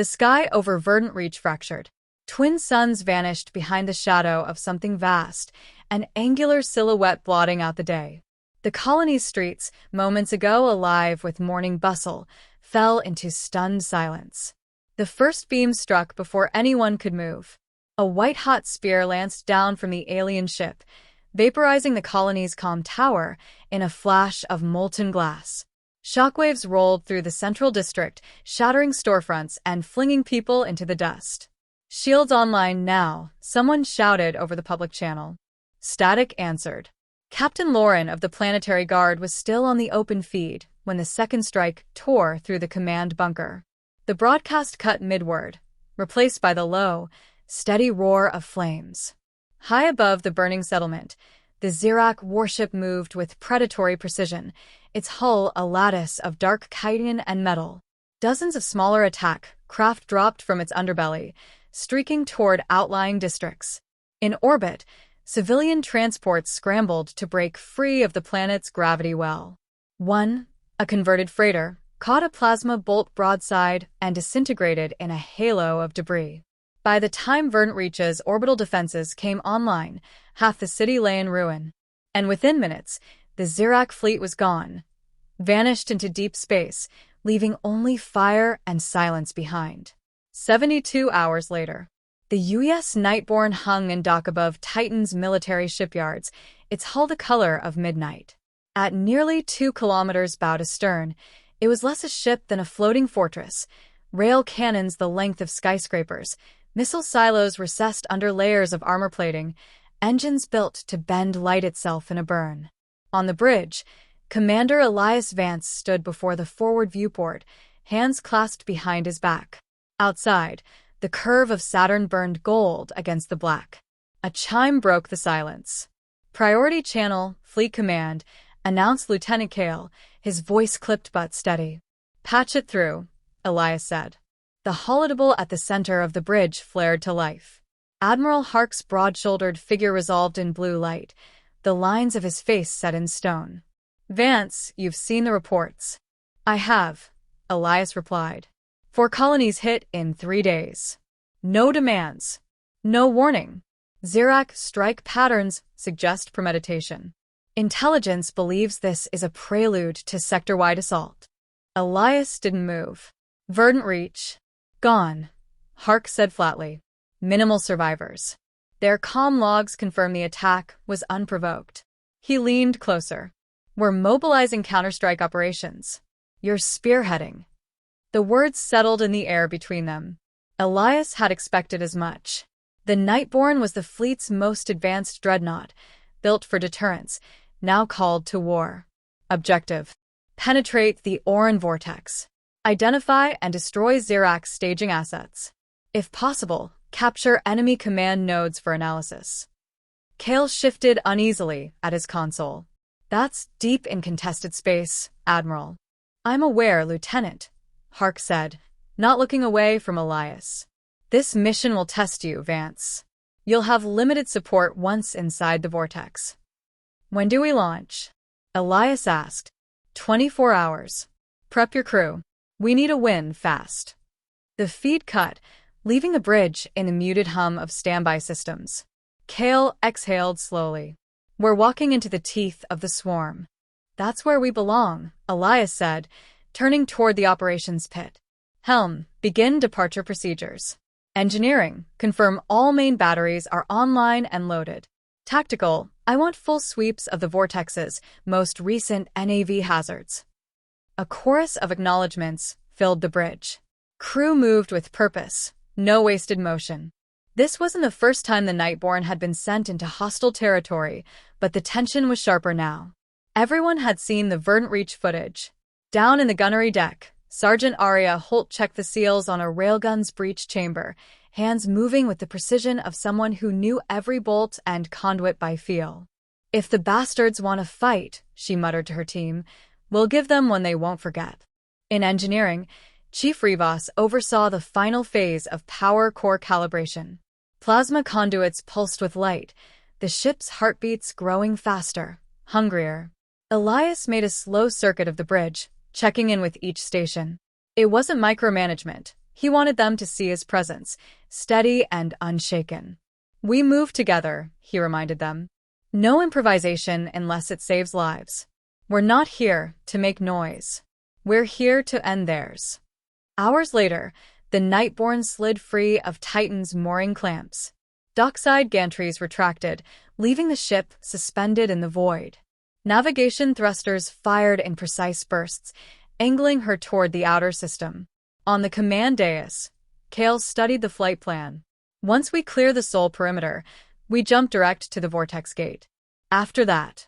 The sky over Verdant Reach fractured. Twin suns vanished behind the shadow of something vast, an angular silhouette blotting out the day. The colony's streets, moments ago alive with morning bustle, fell into stunned silence. The first beam struck before anyone could move. A white-hot spear lanced down from the alien ship, vaporizing the colony's calm tower in a flash of molten glass. Shockwaves rolled through the central district, shattering storefronts and flinging people into the dust. "Shields online now," someone shouted over the public channel. Static answered. Captain Lauren of the Planetary Guard was still on the open feed when the second strike tore through the command bunker. The broadcast cut midward, replaced by the low, steady roar of flames. High above the burning settlement, the Zirak warship moved with predatory precision, its hull a lattice of dark chitin and metal. Dozens of smaller attack craft dropped from its underbelly, streaking toward outlying districts. In orbit, civilian transports scrambled to break free of the planet's gravity well. One, a converted freighter, caught a plasma bolt broadside and disintegrated in a halo of debris. By the time Verdant Reach's orbital defenses came online, half the city lay in ruin. And within minutes, the Zirak fleet was gone, vanished into deep space, leaving only fire and silence behind. 72 hours later, the UES Nightborn hung in dock above Titan's military shipyards, its hull the color of midnight. At nearly 2 kilometers bow to stern, it was less a ship than a floating fortress, rail cannons the length of skyscrapers, missile silos recessed under layers of armor plating, engines built to bend light itself in a burn. On the bridge, Commander Elias Vance stood before the forward viewport, hands clasped behind his back. Outside, the curve of Saturn burned gold against the black. A chime broke the silence. "Priority Channel, Fleet Command," announced Lieutenant Kale, his voice clipped but steady. "Patch it through," Elias said. The holodable at the center of the bridge flared to life. Admiral Hark's broad-shouldered figure resolved in blue light, the lines of his face set in stone. "Vance, you've seen the reports." "I have," Elias replied. 4 colonies hit in 3 days. No demands. No warning. Zirak strike patterns suggest premeditation. Intelligence believes this is a prelude to sector-wide assault. Elias didn't move. "Verdant Reach. Gone," Hark said flatly. "Minimal survivors." Their comm logs confirm the attack was unprovoked. He leaned closer. "We're mobilizing counterstrike operations. You're spearheading." The words settled in the air between them. Elias had expected as much. The Nightborn was the fleet's most advanced dreadnought, built for deterrence, now called TheWAR. Objective: penetrate the Oran vortex. Identify and destroy Zirak's staging assets. If possible, capture enemy command nodes for analysis. Kale shifted uneasily at his console. "That's deep in contested space, Admiral." "I'm aware, Lieutenant," Hark said, not looking away from Elias. "This mission will test you, Vance. You'll have limited support once inside the vortex." "When do we launch?" Elias asked. 24 hours. Prep your crew. We need a win fast." The feed cut, leaving the bridge in a muted hum of standby systems. Kale exhaled slowly. "We're walking into the teeth of the swarm." "That's where we belong," Elias said, turning toward the operations pit. "Helm, begin departure procedures. Engineering, confirm all main batteries are online and loaded. Tactical, I want full sweeps of the vortex's most recent NAV hazards." A chorus of acknowledgments filled the bridge. Crew moved with purpose, no wasted motion. This wasn't the first time the Nightborn had been sent into hostile territory, but the tension was sharper now. Everyone had seen the Verdant Reach footage. Down in the gunnery deck, Sergeant Arya Holt checked the seals on a railgun's breech chamber, hands moving with the precision of someone who knew every bolt and conduit by feel. "If the bastards want to fight," she muttered to her team, "we'll give them one they won't forget." In engineering, Chief Rivas oversaw the final phase of power core calibration. Plasma conduits pulsed with light, the ship's heartbeats growing faster, hungrier. Elias made a slow circuit of the bridge, checking in with each station. It wasn't micromanagement. He wanted them to see his presence, steady and unshaken. "We move together," he reminded them. "No improvisation unless it saves lives. We're not here to make noise. We're here to end theirs." Hours later, the Nightborn slid free of Titan's mooring clamps. Dockside gantries retracted, leaving the ship suspended in the void. Navigation thrusters fired in precise bursts, angling her toward the outer system. On the command dais, Kale studied the flight plan. "Once we clear the Sol perimeter, we jump direct to the vortex gate. After that,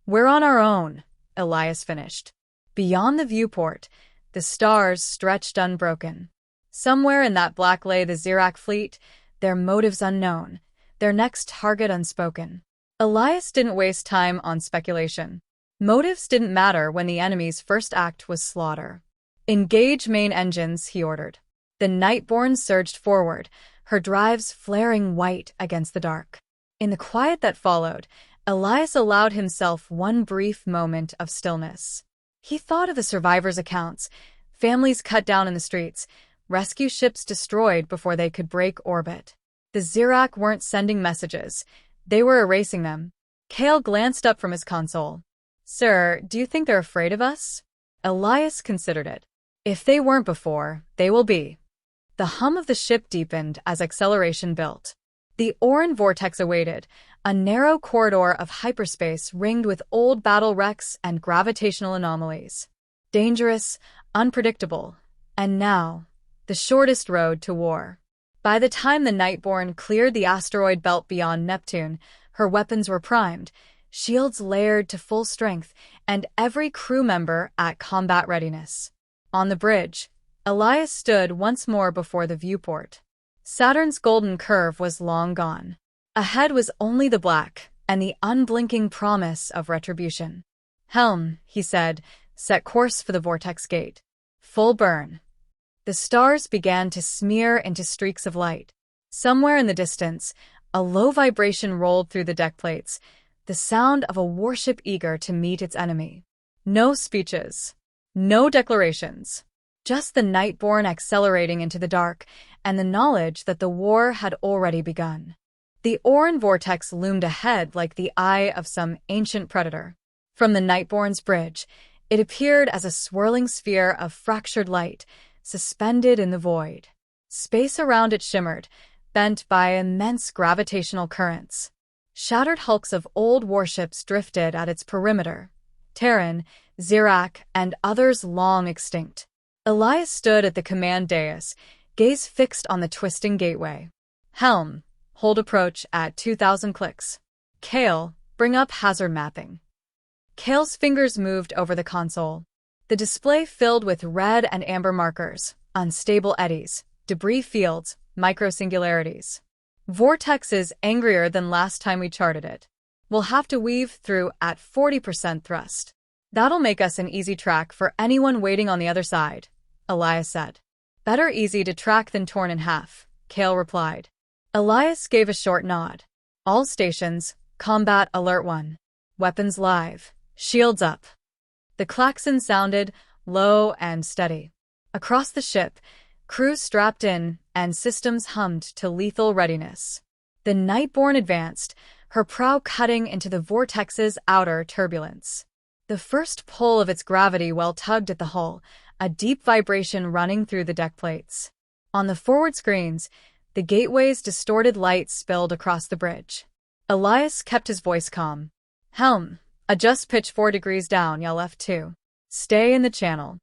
we're on our own," Elias finished. Beyond the viewport, the stars stretched unbroken. Somewhere in that black lay the Zirak fleet, their motives unknown, their next target unspoken. Elias didn't waste time on speculation. Motives didn't matter when the enemy's first act was slaughter. "Engage main engines," he ordered. The Nightborn surged forward, her drives flaring white against the dark. In the quiet that followed, Elias allowed himself one brief moment of stillness. He thought of the survivors' accounts, families cut down in the streets, rescue ships destroyed before they could break orbit. The Zirak weren't sending messages. They were erasing them. Kale glanced up from his console. "Sir, do you think they're afraid of us?" Elias considered it. "If they weren't before, they will be." The hum of the ship deepened as acceleration built. The Oran vortex awaited, a narrow corridor of hyperspace ringed with old battle wrecks and gravitational anomalies. Dangerous, unpredictable, and now, the shortest road to war. By the time the Nightborn cleared the asteroid belt beyond Neptune, her weapons were primed, shields layered to full strength, and every crew member at combat readiness. On the bridge, Elias stood once more before the viewport. Saturn's golden curve was long gone. Ahead was only the black and the unblinking promise of retribution. "Helm," he said, "set course for the vortex gate. Full burn." The stars began to smear into streaks of light. Somewhere in the distance, a low vibration rolled through the deck plates, the sound of a warship eager to meet its enemy. No speeches. No declarations. Just the Nightborn accelerating into the dark, and the knowledge that the war had already begun. The Oran vortex loomed ahead like the eye of some ancient predator. From the Nightborn's bridge, it appeared as a swirling sphere of fractured light, suspended in the void. Space around it shimmered, bent by immense gravitational currents. Shattered hulks of old warships drifted at its perimeter. Terran, Zirak, and others long extinct. Elias stood at the command dais, gaze fixed on the twisting gateway. "Helm, hold approach at 2,000 clicks. Kale, bring up hazard mapping." Kale's fingers moved over the console. The display filled with red and amber markers, unstable eddies, debris fields, microsingularities. "Vortex is angrier than last time we charted it. We'll have to weave through at 40% thrust. That'll make us an easy track for anyone waiting on the other side," Elias said. "Better easy to track than torn in half," Kale replied. Elias gave a short nod. "All stations, combat alert 1. Weapons live, shields up." The klaxon sounded, low and steady. Across the ship, crews strapped in and systems hummed to lethal readiness. The Nightborn advanced, her prow cutting into the vortex's outer turbulence. The first pull of its gravity well tugged at the hull, a deep vibration running through the deck plates. On the forward screens, the gateway's distorted light spilled across the bridge. Elias kept his voice calm. "Helm, adjust pitch 4 degrees down, y'all F2. Stay in the channel."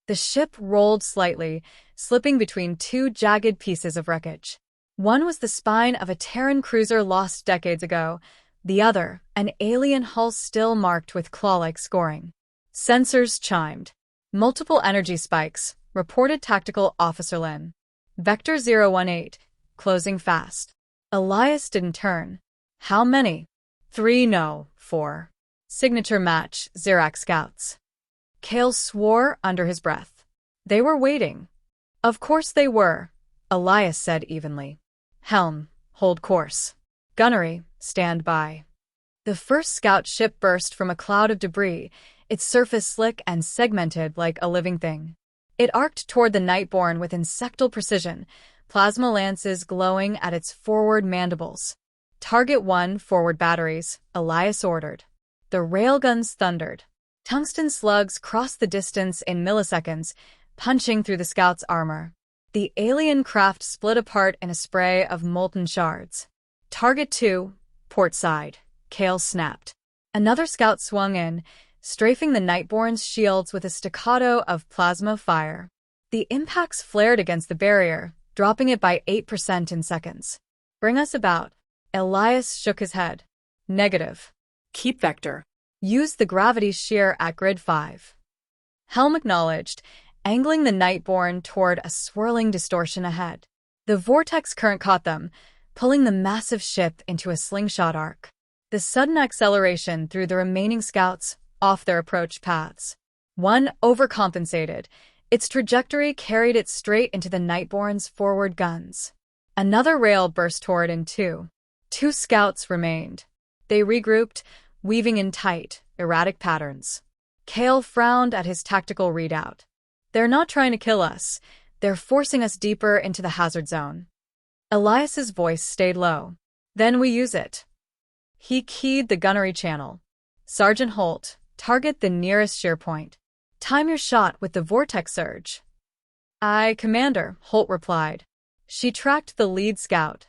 The ship rolled slightly, slipping between two jagged pieces of wreckage. One was the spine of a Terran cruiser lost decades ago, the other, an alien hull still marked with claw-like scoring. Sensors chimed. "Multiple energy spikes," reported Tactical Officer Lin. "Vector 018, closing fast." Elias didn't turn. "How many?" 3, no, 4. Signature match, Zirak scouts. Kale swore under his breath. They were waiting. "Of course they were," Elias said evenly. "Helm, hold course. Gunnery, stand by." The first scout ship burst from a cloud of debris, its surface slick and segmented like a living thing. It arced toward the Nightborn with insectal precision, plasma lances glowing at its forward mandibles. "Target 1, forward batteries," Elias ordered. The railguns thundered. Tungsten slugs crossed the distance in milliseconds, punching through the scout's armor. The alien craft split apart in a spray of molten shards. "Target 2, port side," Kale snapped. Another scout swung in, strafing the Nightborn's shields with a staccato of plasma fire. The impacts flared against the barrier, dropping it by 8% in seconds. "Bring us about." Elias shook his head. "Negative. Keep vector. Use the gravity shear at grid 5. Helm acknowledged, angling the Nightborn toward a swirling distortion ahead. The vortex current caught them, pulling the massive ship into a slingshot arc. The sudden acceleration threw the remaining scouts off their approach paths. One overcompensated. Its trajectory carried it straight into the Nightborn's forward guns. Another rail burst toward in two. 2 scouts remained. They regrouped, weaving in tight, erratic patterns. Kale frowned at his tactical readout. "They're not trying to kill us. They're forcing us deeper into the hazard zone." Elias's voice stayed low. "Then we use it." He keyed the gunnery channel. "Sergeant Holt, target the nearest shear point. Time your shot with the vortex surge." "Aye, Commander," Holt replied. She tracked the lead scout,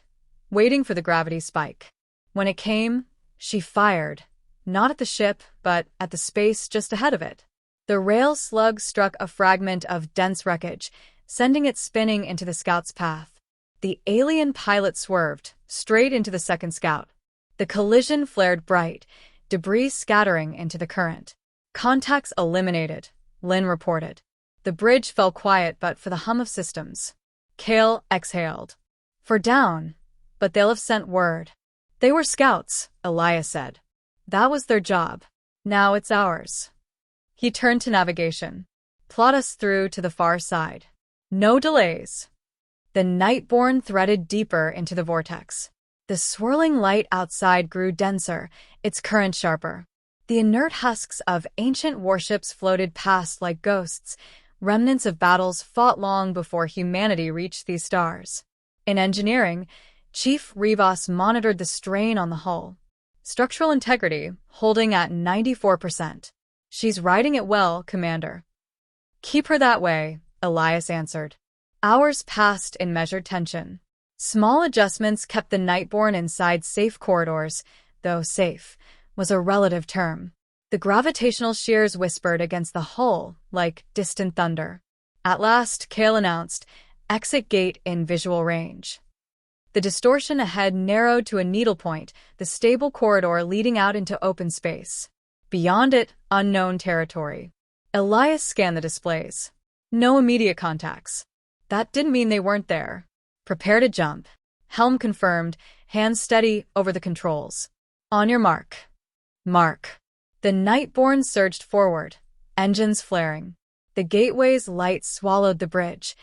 waiting for the gravity spike. When it came, she fired, not at the ship, but at the space just ahead of it. The rail slug struck a fragment of dense wreckage, sending it spinning into the scout's path. The alien pilot swerved, straight into the second scout. The collision flared bright, debris scattering into the current. "Contacts eliminated," Lynn reported. The bridge fell quiet but for the hum of systems. Kale exhaled. "For down, but they'll have sent word." "They were scouts," Elias said. "That was their job. Now it's ours." He turned to navigation. "Plot us through to the far side. No delays." The Nightborn threaded deeper into the vortex. The swirling light outside grew denser, its current sharper. The inert husks of ancient warships floated past like ghosts, remnants of battles fought long before humanity reached these stars. In engineering, Chief Rivas monitored the strain on the hull. "Structural integrity, holding at 94%. She's riding it well, Commander." "Keep her that way," Elias answered. Hours passed in measured tension. Small adjustments kept the Nightborn inside safe corridors, though safe was a relative term. The gravitational shears whispered against the hull like distant thunder. At last, Kale announced, "Exit gate in visual range." The distortion ahead narrowed to a needlepoint, the stable corridor leading out into open space. Beyond it, unknown territory. Elias scanned the displays. No immediate contacts. That didn't mean they weren't there. "Prepare to jump." Helm confirmed, hands steady over the controls. "On your mark." Mark. The Nightborn surged forward, engines flaring. The gateway's light swallowed the bridge,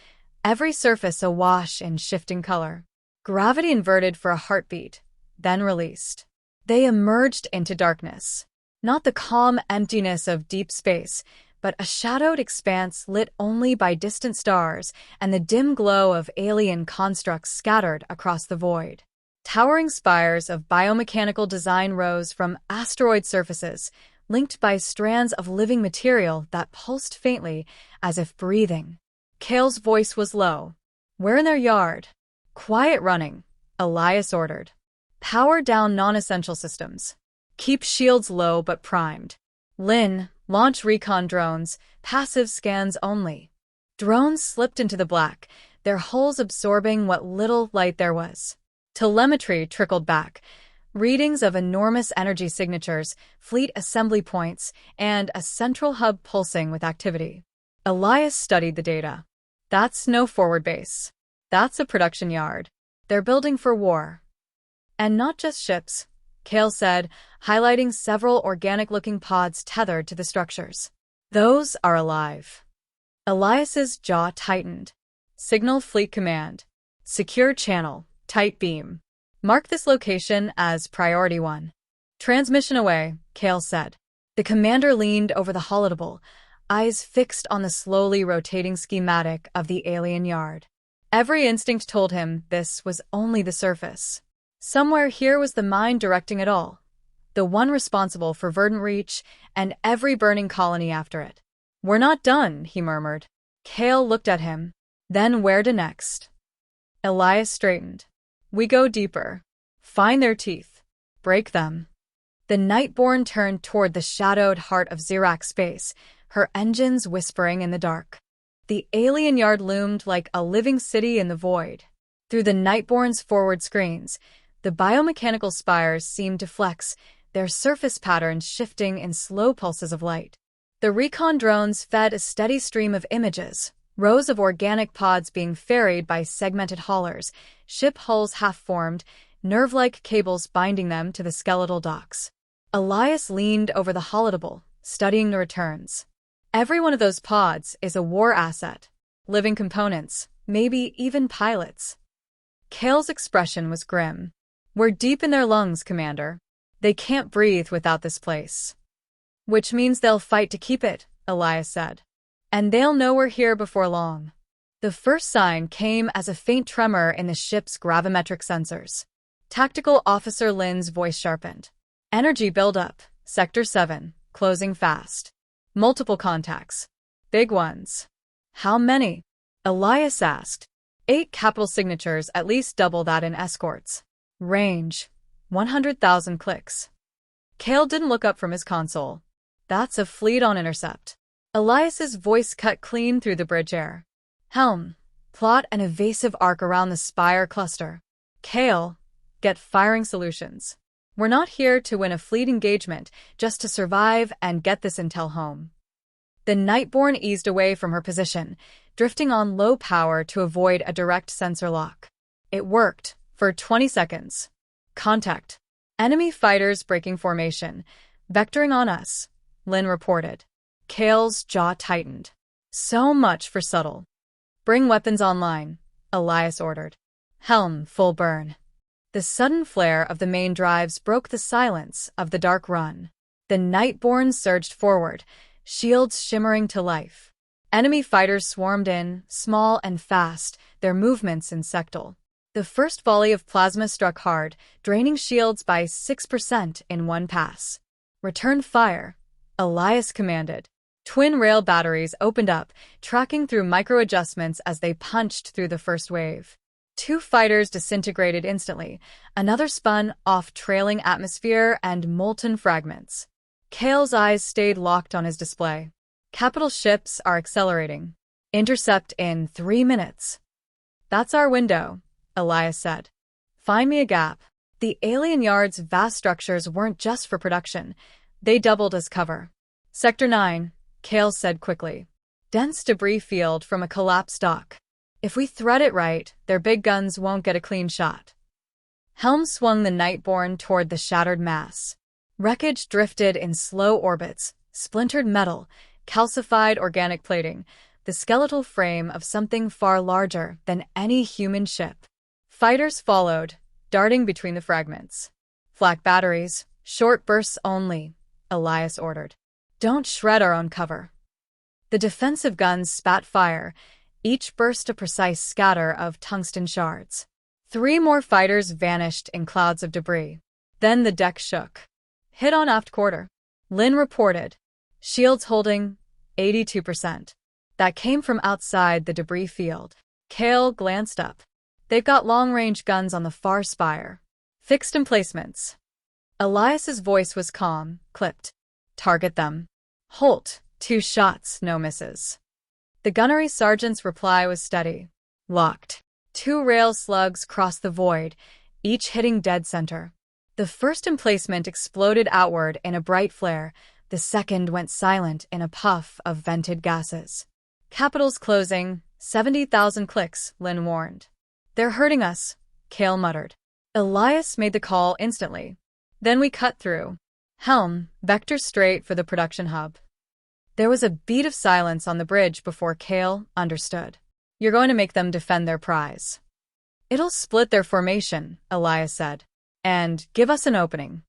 every surface awash in shifting color. Gravity inverted for a heartbeat, then released. They emerged into darkness. Not the calm emptiness of deep space, but a shadowed expanse lit only by distant stars and the dim glow of alien constructs scattered across the void. Towering spires of biomechanical design rose from asteroid surfaces, linked by strands of living material that pulsed faintly, as if breathing. Kale's voice was low. "We're in their yard." "Quiet running," Elias ordered. "Power down non-essential systems. Keep shields low but primed." "Lynn, launch recon drones, passive scans only." Drones slipped into the black, their hulls absorbing what little light there was. Telemetry trickled back, readings of enormous energy signatures, fleet assembly points, and a central hub pulsing with activity. Elias studied the data. "That's no forward base. That's a production yard. They're building for war." "And not just ships," Kale said, highlighting several organic-looking pods tethered to the structures. "Those are alive." Elias's jaw tightened. "Signal Fleet Command. Secure channel, tight beam. Mark this location as Priority 1. "Transmission away," Kale said. The commander leaned over the holotable, eyes fixed on the slowly rotating schematic of the alien yard. Every instinct told him this was only the surface. Somewhere here was the mind directing it all, the one responsible for Verdant Reach and every burning colony after it. "We're not done," he murmured. Kale looked at him. "Then where to next?" Elias straightened. "We go deeper. Find their teeth. Break them." The Nightborn turned toward the shadowed heart of Xerac space, her engines whispering in the dark. The alien yard loomed like a living city in the void. Through the Nightborn's forward screens, the biomechanical spires seemed to flex, their surface patterns shifting in slow pulses of light. The recon drones fed a steady stream of images, rows of organic pods being ferried by segmented haulers, ship hulls half-formed, nerve-like cables binding them to the skeletal docks. Elias leaned over the holodeble, studying the returns. Every one of those pods is a war asset. Living components, maybe even pilots. Kale's expression was grim. "We're deep in their lungs, Commander. They can't breathe without this place." "Which means they'll fight to keep it," Elias said. "And they'll know we're here before long." The first sign came as a faint tremor in the ship's gravimetric sensors. Tactical Officer Lin's voice sharpened. "Energy buildup, Sector 7, closing fast. Multiple contacts. Big ones." "How many?" Elias asked. 8 capital signatures, at least double that in escorts. "Range, 100,000 clicks." Kale didn't look up from his console. "That's a fleet on intercept." Elias's voice cut clean through the bridge air. "Helm, plot an evasive arc around the spire cluster. Kale, get firing solutions. We're not here to win a fleet engagement, just to survive and get this intel home." The Nightborn eased away from her position, drifting on low power to avoid a direct sensor lock. It worked, for 20 seconds. "Contact. Enemy fighters breaking formation. Vectoring on us," Lin reported. Kale's jaw tightened. So much for subtle. "Bring weapons online," Elias ordered. "Helm, full burn." The sudden flare of the main drives broke the silence of the dark run. The Nightborn surged forward, shields shimmering to life. Enemy fighters swarmed in, small and fast, their movements insectal. The first volley of plasma struck hard, draining shields by 6% in one pass. "Return fire," Elias commanded. Twin rail batteries opened up, tracking through micro-adjustments as they punched through the first wave. 2 fighters disintegrated instantly, another spun off trailing atmosphere and molten fragments. Kale's eyes stayed locked on his display. "Capital ships are accelerating. Intercept in 3 minutes." "That's our window," Elias said. "Find me a gap." The alien yard's vast structures weren't just for production. They doubled as cover. "Sector 9, Kale said quickly. "Dense debris field from a collapsed dock. If we thread it right, their big guns won't get a clean shot." Helm swung the Nightborn toward the shattered mass. Wreckage drifted in slow orbits, splintered metal, calcified organic plating, the skeletal frame of something far larger than any human ship. Fighters followed, darting between the fragments. "Flak batteries, short bursts only," Elias ordered. "Don't shred our own cover." The defensive guns spat fire, each burst a precise scatter of tungsten shards. 3 more fighters vanished in clouds of debris. Then the deck shook. "Hit on aft quarter," Lin reported. "Shields holding 82%. That came from outside the debris field." Kale glanced up. "They've got long-range guns on the far spire. Fixed emplacements." Elias's voice was calm, clipped. "Target them. Holt, 2 shots, no misses." The gunnery sergeant's reply was steady. "Locked." 2 rail slugs crossed the void, each hitting dead center. The first emplacement exploded outward in a bright flare. The second went silent in a puff of vented gases. "Capital's closing, 70,000 clicks," Lin warned. "They're hurting us," Kale muttered. Elias made the call instantly. "Then we cut through. Helm, vector straight for the production hub." There was a beat of silence on the bridge before Kale understood. "You're going to make them defend their prize." "It'll split their formation," Elias said. "And give us an opening."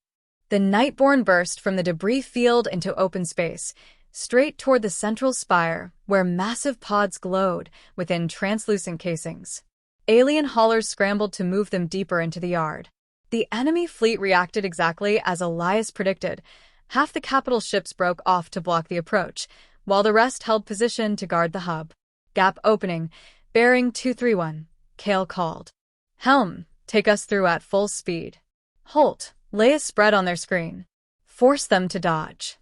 The Nightborn burst from the debris field into open space, straight toward the central spire, where massive pods glowed within translucent casings. Alien haulers scrambled to move them deeper into the yard. The enemy fleet reacted exactly as Elias predicted. Half the capital ships broke off to block the approach, while the rest held position to guard the hub. Gap opening, bearing 231, Kale called. Helm, take us through at full speed. Holt, lay a spread on their screen. Force them to dodge.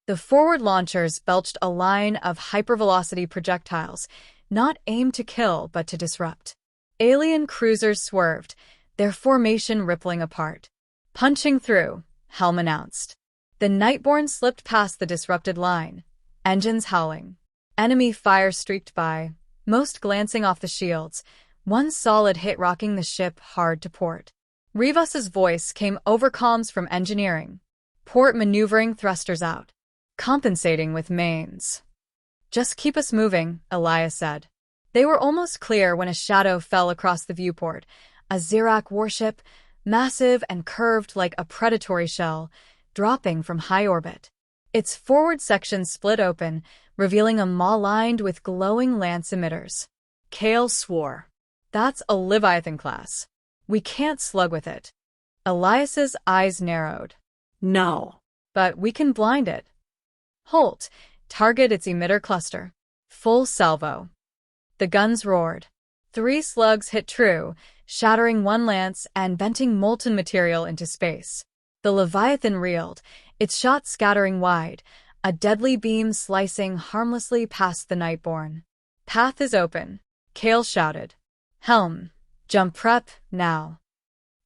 The forward launchers belched a line of hypervelocity projectiles, not aimed to kill but to disrupt. Alien cruisers swerved, their formation rippling apart. Punching through, Helm announced. The Nightborn slipped past the disrupted line, engines howling. Enemy fire streaked by, most glancing off the shields, one solid hit rocking the ship hard to port. Rivas's voice came over comms from engineering. Port maneuvering thrusters out. Compensating with mains. Just keep us moving, Elias said. They were almost clear when a shadow fell across the viewport. A Zirak warship, massive and curved like a predatory shell, dropping from high orbit. Its forward section split open, revealing a maw lined with glowing lance emitters. Kale swore. That's a Leviathan class. We can't slug with it. Elias's eyes narrowed. No. But we can blind it. Holt, target its emitter cluster. Full salvo. The guns roared. 3 slugs hit true, shattering one lance and venting molten material into space. The Leviathan reeled, its shot scattering wide, a deadly beam slicing harmlessly past the Nightborn. Path is open, Kale shouted. Helm, jump prep, now.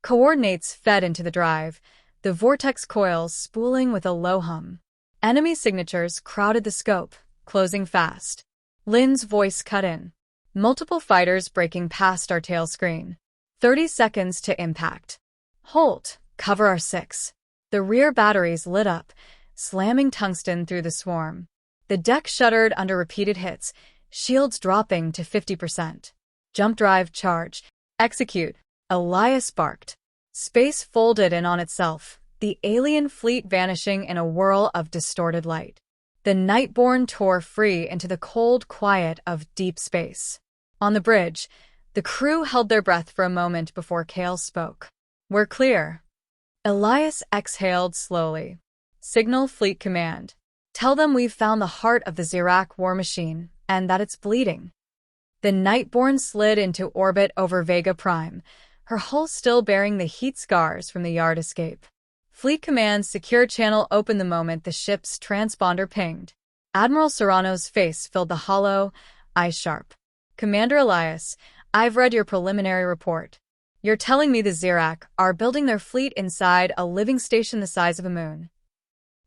Coordinates fed into the drive, the vortex coils spooling with a low hum. Enemy signatures crowded the scope, closing fast. Lynn's voice cut in. Multiple fighters breaking past our tail screen. 30 seconds to impact. Holt, cover our 6. The rear batteries lit up, slamming tungsten through the swarm. The deck shuddered under repeated hits, shields dropping to 50%. Jump drive charge. Execute. Elias barked. Space folded in on itself, the alien fleet vanishing in a whirl of distorted light. The Nightborn tore free into the cold quiet of deep space. On the bridge, the crew held their breath for a moment before Kale spoke. We're clear. Elias exhaled slowly. Signal Fleet Command. Tell them we've found the heart of the Zirak war machine, and that it's bleeding. The Nightborn slid into orbit over Vega Prime, her hull still bearing the heat scars from the yard escape. Fleet Command's secure channel opened the moment the ship's transponder pinged. Admiral Serrano's face filled the hollow, eyes sharp. Commander Elias, I've read your preliminary report. You're telling me the Zirak are building their fleet inside a living station the size of a moon.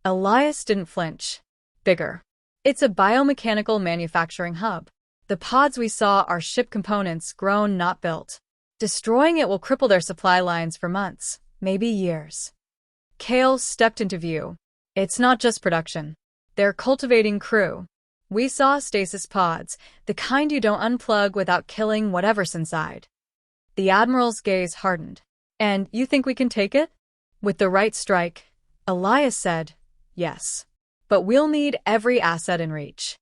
Elias didn't flinch. Bigger. It's a biomechanical manufacturing hub. The pods we saw are ship components grown, not built. Destroying it will cripple their supply lines for months, maybe years. Kale stepped into view. It's not just production. They're cultivating crew. We saw stasis pods, the kind you don't unplug without killing whatever's inside. The Admiral's gaze hardened. And you think we can take it? With the right strike, Elias said, yes. But we'll need every asset in reach.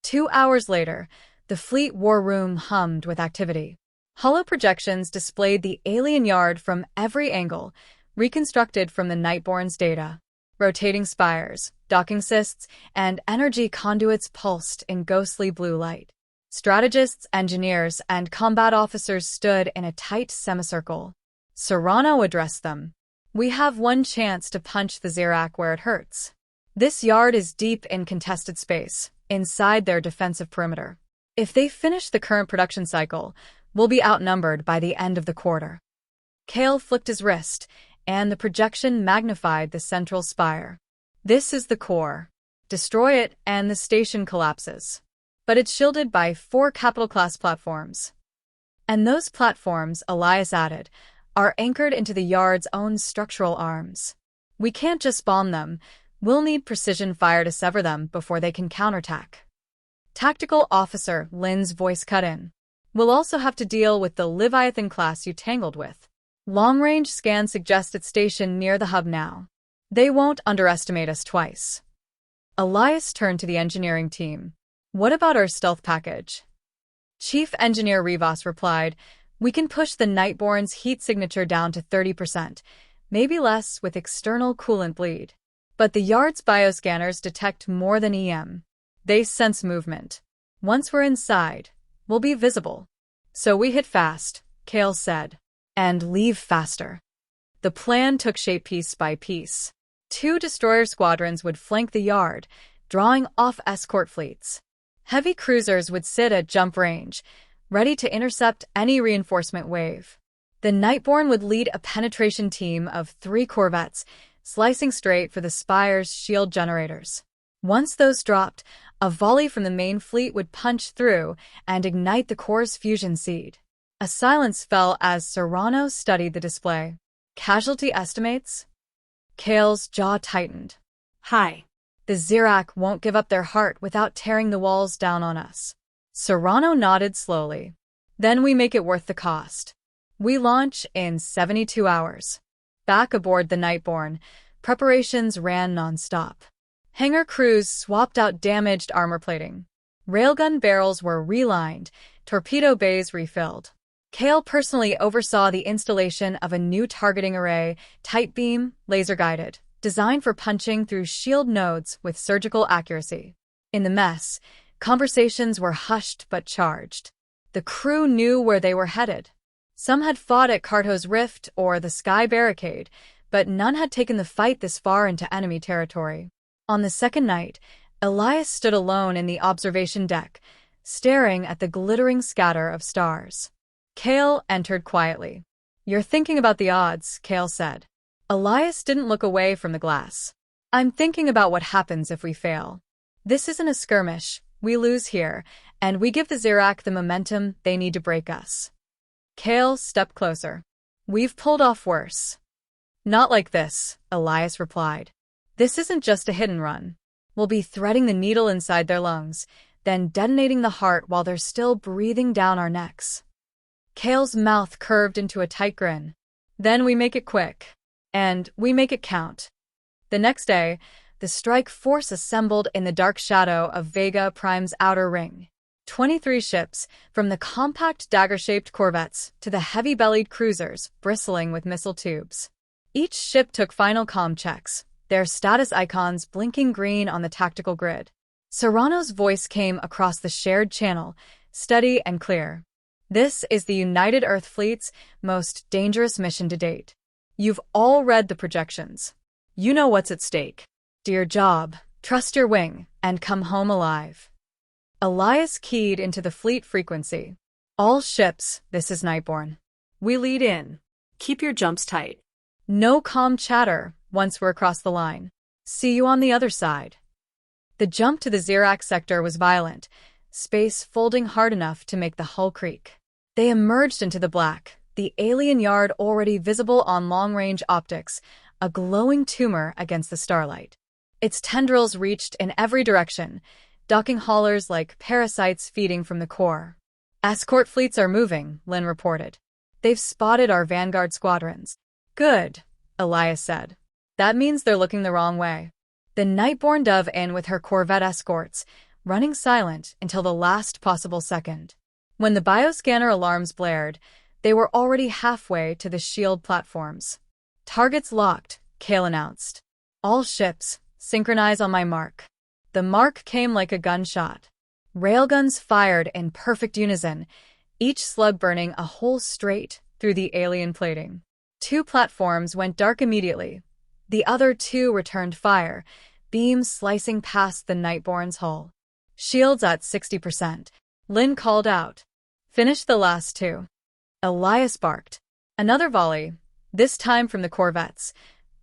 2 hours later, the fleet war room hummed with activity. Holo projections displayed the alien yard from every angle, reconstructed from the Nightborn's data. Rotating spires, docking cysts, and energy conduits pulsed in ghostly blue light. Strategists, engineers, and combat officers stood in a tight semicircle. Serrano addressed them. We have one chance to punch the Zirak where it hurts. This yard is deep in contested space, inside their defensive perimeter. If they finish the current production cycle, we'll be outnumbered by the end of the quarter. Kale flicked his wrist, and the projection magnified the central spire. This is the core. Destroy it, and the station collapses. But it's shielded by 4 capital-class platforms. And those platforms, Elias added, are anchored into the yard's own structural arms. We can't just bomb them. We'll need precision fire to sever them before they can counterattack. Tactical Officer Lynn's voice cut in. We'll also have to deal with the Leviathan class you tangled with. Long-range scans suggest it's stationed near the hub now. They won't underestimate us twice. Elias turned to the engineering team. What about our stealth package? Chief Engineer Rivas replied, we can push the Nightborn's heat signature down to 30%, maybe less with external coolant bleed. But the Yard's bioscanners detect more than EM. They sense movement. Once we're inside, we'll be visible. So we hit fast, Kale said. And leave faster. The plan took shape piece by piece. 2 destroyer squadrons would flank the Yard, drawing off escort fleets. Heavy cruisers would sit at jump range, ready to intercept any reinforcement wave. The Nightborn would lead a penetration team of 3 corvettes, slicing straight for the Spire's shield generators. Once those dropped, a volley from the main fleet would punch through and ignite the core's fusion seed. A silence fell as Serrano studied the display. Casualty estimates? Kale's jaw tightened. High. The Zirac won't give up their heart without tearing the walls down on us. Serrano nodded slowly. Then we make it worth the cost. We launch in 72 hours. Back aboard the Nightborn, preparations ran non-stop. Hangar crews swapped out damaged armor plating. Railgun barrels were relined, torpedo bays refilled. Kale personally oversaw the installation of a new targeting array, tight beam, laser-guided, designed for punching through shield nodes with surgical accuracy. In the mess, conversations were hushed but charged. The crew knew where they were headed. Some had fought at Carto's Rift or the Sky Barricade, but none had taken the fight this far into enemy territory. On the second night, Elias stood alone in the observation deck, staring at the glittering scatter of stars. Kale entered quietly. You're thinking about the odds, Kale said. Elias didn't look away from the glass. I'm thinking about what happens if we fail. This isn't a skirmish. We lose here, and we give the Zirac the momentum they need to break us. Kale stepped closer. We've pulled off worse. Not like this, Elias replied. This isn't just a hit and run. We'll be threading the needle inside their lungs, then detonating the heart while they're still breathing down our necks. Kale's mouth curved into a tight grin. Then we make it quick. And we make it count. The next day, the strike force assembled in the dark shadow of Vega Prime's outer ring. 23 ships, from the compact dagger-shaped corvettes to the heavy-bellied cruisers bristling with missile tubes. Each ship took final comm checks, their status icons blinking green on the tactical grid. Serrano's voice came across the shared channel, steady and clear. This is the United Earth Fleet's most dangerous mission to date. You've all read the projections. You know what's at stake. Do your job, trust your wing, and come home alive. Elias keyed into the fleet frequency. All ships, this is Nightborn. We lead in. Keep your jumps tight. No comm chatter once we're across the line. See you on the other side. The jump to the Zirac sector was violent, space folding hard enough to make the hull creak. They emerged into the black, the alien yard already visible on long-range optics, a glowing tumor against the starlight. Its tendrils reached in every direction, docking haulers like parasites feeding from the core. Escort fleets are moving, Lynn reported. They've spotted our vanguard squadrons. Good, Elias said. That means they're looking the wrong way. The Nightborn dove in with her corvette escorts, running silent until the last possible second. When the bioscanner alarms blared, they were already halfway to the shield platforms. Targets locked, Kale announced. All ships, synchronize on my mark. The mark came like a gunshot. Railguns fired in perfect unison, each slug burning a hole straight through the alien plating. 2 platforms went dark immediately. The other 2 returned fire, beams slicing past the Nightborn's hull. Shields at 60%. Lynn called out. Finish the last 2. Elias barked. Another volley, this time from the corvettes,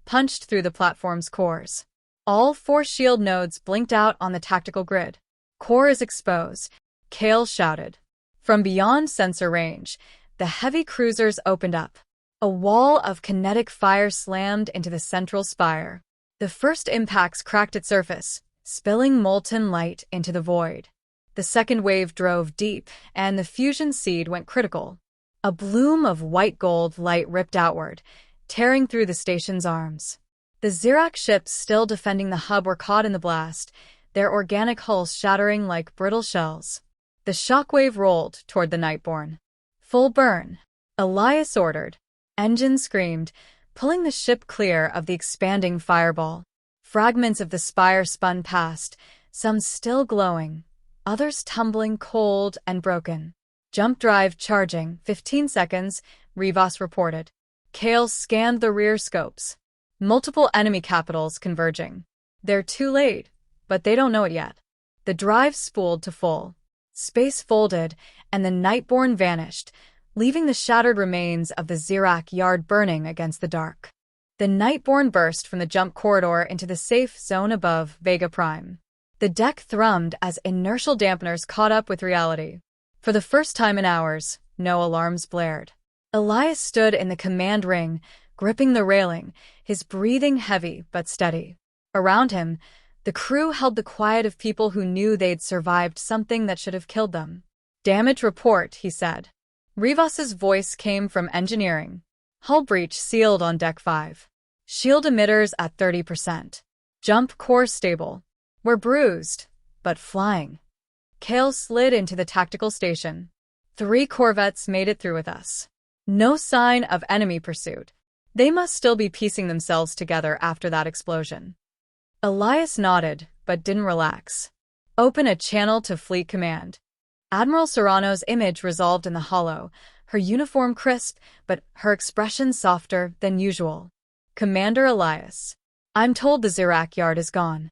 punched through the platform's cores. All 4 shield nodes blinked out on the tactical grid. Core is exposed, Kale shouted. From beyond sensor range, the heavy cruisers opened up. A wall of kinetic fire slammed into the central spire. The first impacts cracked its surface, spilling molten light into the void. The second wave drove deep, and the fusion seed went critical. A bloom of white gold light ripped outward, tearing through the station's arms. The Zirac ships still defending the hub were caught in the blast, their organic hulls shattering like brittle shells. The shockwave rolled toward the Nightborn. "Full burn," Elias ordered. Engines screamed, pulling the ship clear of the expanding fireball. Fragments of the spire spun past, some still glowing, others tumbling cold and broken. "Jump drive charging, 15 seconds, Rivas reported. Kale scanned the rear scopes. Multiple enemy capitals converging. They're too late, but they don't know it yet. The drive spooled to full. Space folded, and the Nightborn vanished, leaving the shattered remains of the Zirac yard burning against the dark. The Nightborn burst from the jump corridor into the safe zone above Vega Prime. The deck thrummed as inertial dampeners caught up with reality. For the first time in hours, no alarms blared. Elias stood in the command ring, gripping the railing, his breathing heavy but steady. Around him, the crew held the quiet of people who knew they'd survived something that should have killed them. "Damage report," he said. Rivas's voice came from engineering. "Hull breach sealed on Deck 5. Shield emitters at 30%. Jump core stable. We're bruised, but flying." Kale slid into the tactical station. 3 corvettes made it through with us. No sign of enemy pursuit. They must still be piecing themselves together after that explosion. Elias nodded, but didn't relax. "Open a channel to Fleet Command." Admiral Serrano's image resolved in the hollow, her uniform crisp, but her expression softer than usual. "Commander Elias, I'm told the Zirac yard is gone."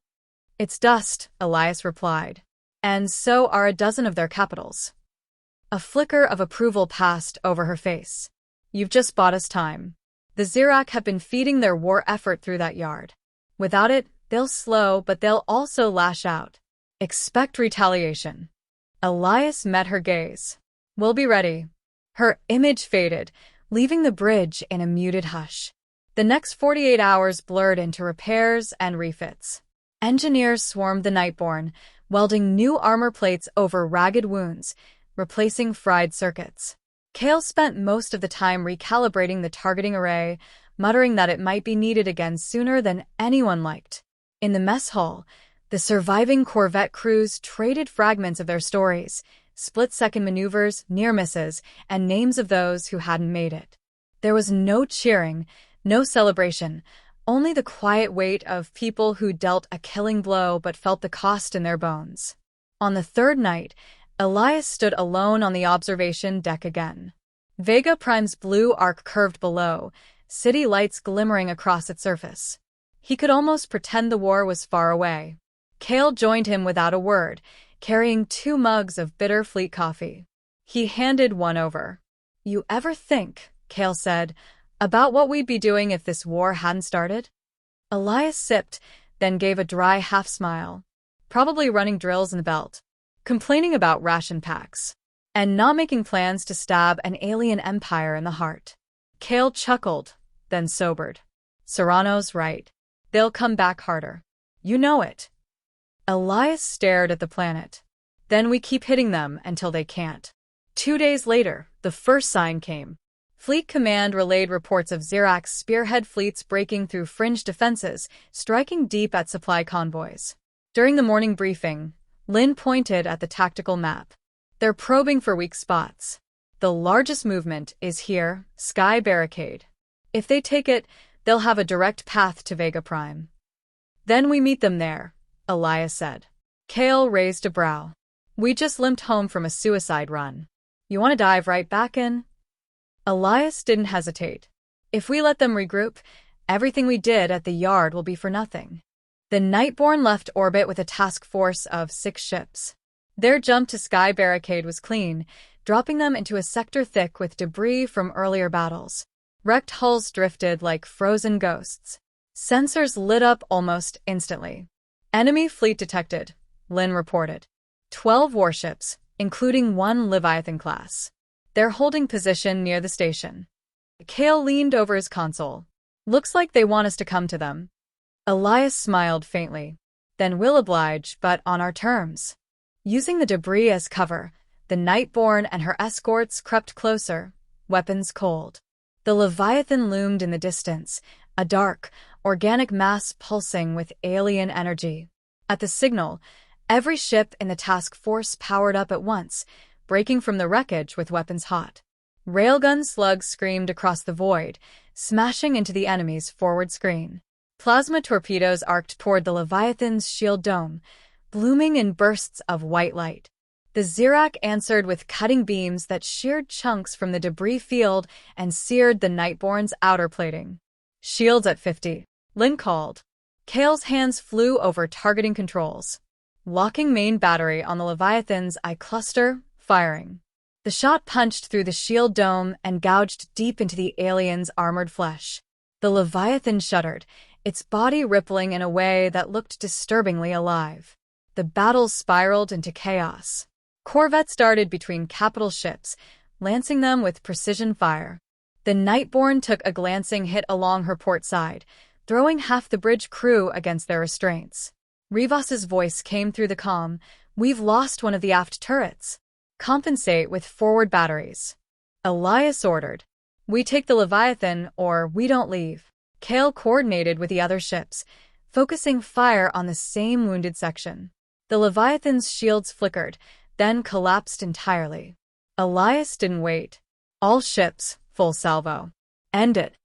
"It's dust," Elias replied. "And so are a dozen of their capitals." A flicker of approval passed over her face. "You've just bought us time. The Zirac have been feeding their war effort through that yard. Without it, they'll slow, but they'll also lash out. Expect retaliation." Elias met her gaze. "We'll be ready." Her image faded, leaving the bridge in a muted hush. The next 48 hours blurred into repairs and refits. Engineers swarmed the Nightborn, welding new armor plates over ragged wounds, replacing fried circuits. Kale spent most of the time recalibrating the targeting array, muttering that it might be needed again sooner than anyone liked. In the mess hall, the surviving Corvette crews traded fragments of their stories, split-second maneuvers, near misses, and names of those who hadn't made it. There was no cheering, no celebration, only the quiet weight of people who dealt a killing blow but felt the cost in their bones. On the third night, Elias stood alone on the observation deck again. Vega Prime's blue arc curved below, city lights glimmering across its surface. He could almost pretend the war was far away. Kale joined him without a word, carrying 2 mugs of bitter fleet coffee. He handed one over. "You ever think," Kale said, "about what we'd be doing if this war hadn't started?" Elias sipped, then gave a dry half-smile. "Probably running drills in the belt, complaining about ration packs, and not making plans to stab an alien empire in the heart." Kale chuckled, then sobered. "Serrano's right. They'll come back harder. You know it." Elias stared at the planet. "Then we keep hitting them until they can't." 2 days later, the first sign came. Fleet Command relayed reports of Zirac's spearhead fleets breaking through fringe defenses, striking deep at supply convoys. During the morning briefing, Lynn pointed at the tactical map. "They're probing for weak spots. The largest movement is here, Sky Barricade. If they take it, they'll have a direct path to Vega Prime." "Then we meet them there," Elias said. Kale raised a brow. "We just limped home from a suicide run. You want to dive right back in?" Elias didn't hesitate. "If we let them regroup, everything we did at the yard will be for nothing." The Nightborn left orbit with a task force of 6 ships. Their jump to Sky Barricade was clean, dropping them into a sector thick with debris from earlier battles. Wrecked hulls drifted like frozen ghosts. Sensors lit up almost instantly. "Enemy fleet detected," Lynn reported. 12 warships, including 1 Leviathan class. They're holding position near the station. Kale leaned over his console. "Looks like they want us to come to them." Elias smiled faintly. "Then we'll oblige, but on our terms." Using the debris as cover, the Nightborn and her escorts crept closer, weapons cold. The Leviathan loomed in the distance, a dark, organic mass pulsing with alien energy. At the signal, every ship in the task force powered up at once, breaking from the wreckage with weapons hot. Railgun slugs screamed across the void, smashing into the enemy's forward screen. Plasma torpedoes arced toward the Leviathan's shield dome, blooming in bursts of white light. The Zirac answered with cutting beams that sheared chunks from the debris field and seared the Nightborn's outer plating. "Shields at 50. Lynn called. Kale's hands flew over targeting controls. Locking main battery on the Leviathan's eye cluster, firing. The shot punched through the shield dome and gouged deep into the alien's armored flesh. The Leviathan shuddered, its body rippling in a way that looked disturbingly alive. The battle spiraled into chaos. Corvettes darted between capital ships, lancing them with precision fire. The Nightborn took a glancing hit along her port side, throwing half the bridge crew against their restraints. Rivas's voice came through the comm. "We've lost one of the aft turrets. Compensate with forward batteries." Elias ordered. "We take the Leviathan or we don't leave." Kale coordinated with the other ships, focusing fire on the same wounded section. The Leviathan's shields flickered, then collapsed entirely. Elias didn't wait. "All ships, full salvo. End it."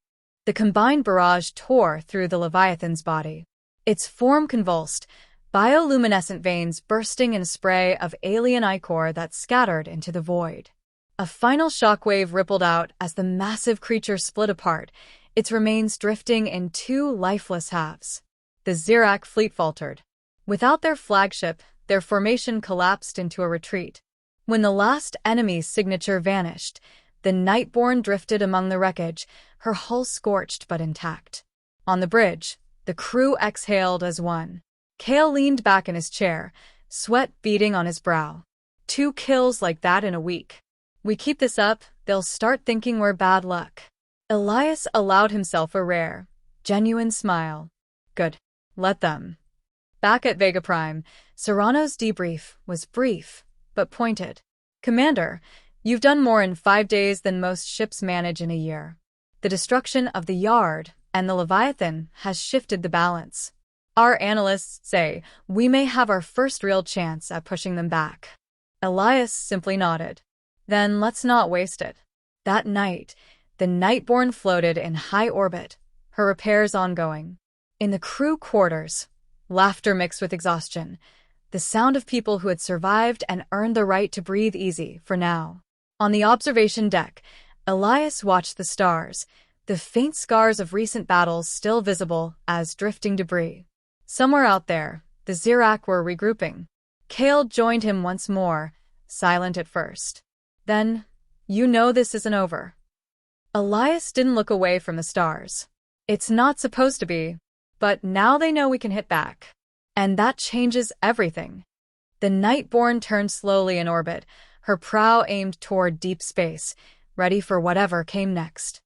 The combined barrage tore through the Leviathan's body. Its form convulsed, bioluminescent veins bursting in a spray of alien ichor that scattered into the void. A final shockwave rippled out as the massive creature split apart, its remains drifting in two lifeless halves. The Zirac fleet faltered. Without their flagship, their formation collapsed into a retreat. When the last enemy's signature vanished, the Nightborn drifted among the wreckage, her hull scorched but intact. On the bridge, the crew exhaled as one. Kale leaned back in his chair, sweat beading on his brow. 2 kills like that in a week. We keep this up, they'll start thinking we're bad luck. Elias allowed himself a rare, genuine smile. Good. Let them. Back at Vega Prime, Serrano's debrief was brief, but pointed. "Commander, you've done more in 5 days than most ships manage in a year. The destruction of the Yard and the Leviathan has shifted the balance. Our analysts say we may have our first real chance at pushing them back." Elias simply nodded. "Then let's not waste it." That night, the Nightborn floated in high orbit, her repairs ongoing. In the crew quarters, laughter mixed with exhaustion, the sound of people who had survived and earned the right to breathe easy for now. On the observation deck, Elias watched the stars, the faint scars of recent battles still visible as drifting debris. Somewhere out there, the Zirac were regrouping. Kale joined him once more, silent at first. Then, "You know this isn't over." Elias didn't look away from the stars. "It's not supposed to be, but now they know we can hit back. And that changes everything." The Nightborn turned slowly in orbit, her prow aimed toward deep space, ready for whatever came next.